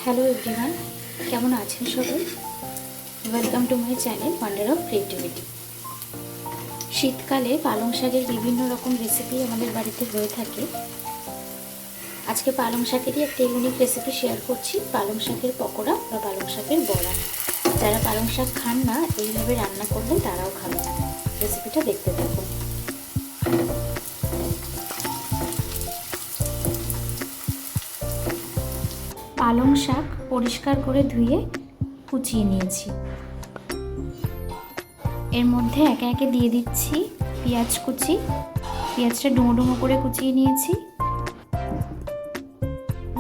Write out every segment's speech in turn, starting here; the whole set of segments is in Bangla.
হ্যালো এভরিওয়ান, কেমন আছেন সবাই? Welcome to my channel wonder of creativity. শীতকালে পালং শাকের বিভিন্ন রকম রেসিপি আমাদের বাড়িতে হয়ে থাকে। আজকে পালং শাকেরই একটা ইউনিক রেসিপি শেয়ার করছি, পালং শাকের পকোড়া বা পালং শাকের বড়া। যারা পালং শাক খান না, এইভাবে রান্না করলে তারাও খাবে। রেসিপিটা দেখতে থাকুন। পালং শাক পরিষ্কার করে ধুয়ে কুচিয়ে নিয়েছি। এর মধ্যে একে একে দিয়ে দিচ্ছি পেঁয়াজ কুচি। পেঁয়াজটা ডুমো ডুমো করে কুচিয়ে নিয়েছি।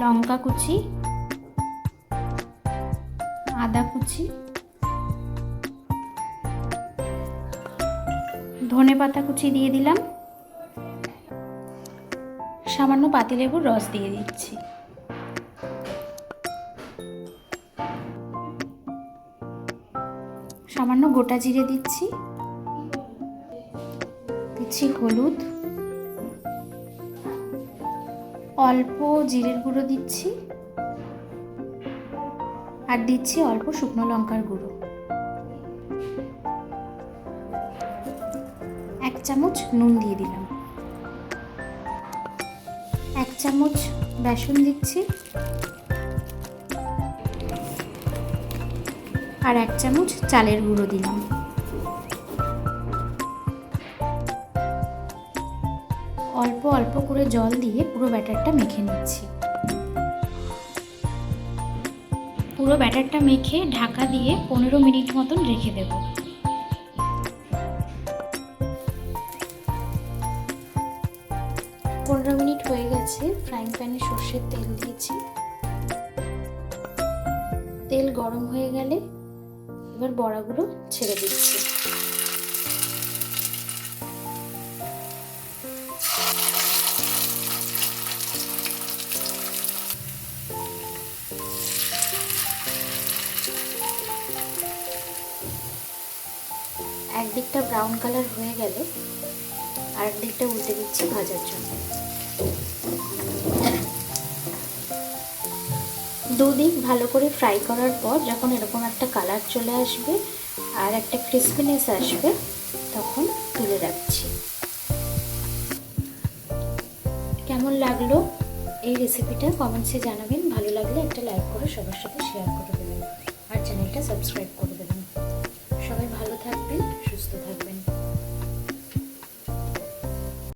লঙ্কা কুচি, আদা কুচি, ধনেপাতা কুচি দিয়ে দিলাম। সামান্য পাতিলেবুর রস দিয়ে দিচ্ছি। সামান্য গোটা জিরে দিচ্ছি হলুদ, অল্প জিরের গুঁড়ো দিচ্ছি, আর দিচ্ছি অল্প শুকনো লঙ্কার গুঁড়ো। 1 চামচ নুন দিয়ে দিলাম। 1 চামচ বেসন দিচ্ছি, আর 1 চামচ চালের গুঁড়ো দিলাম। অল্প অল্প করে জল দিয়ে পুরো ব্যাটারটা মেখে নিচ্ছি। পুরো ব্যাটারটা মেখে ঢাকা দিয়ে 15 মিনিট মতন রেখে দেব। পনেরো মিনিট হয়ে গেছে। ফ্রাইং প্যানে সর্ষের তেল দিয়েছি। তেল গরম হয়ে গেলে এবার বড়াগুলো ছেড়ে দিচ্ছি। একদিকটা ব্রাউন কালার হয়ে গেলে আরেক দিকটা উল্টে দিচ্ছি ভাজার জন্য। দুদিক ভালো করে ফ্রাই করার পর যখন এরকম একটা কালার চলে আসবে আর একটা ক্রিসপিনেস আসবে, তখন তুলে রাখছি। কেমন লাগলো এই রেসিপিটা কমেন্টসে জানাবেন। ভালো লাগলে একটা লাইক করে সবার সাথে শেয়ার করে দেবেন আর চ্যানেলটা সাবস্ক্রাইব করে দেবেন। সবাই ভালো থাকবেন, সুস্থ থাকবেন।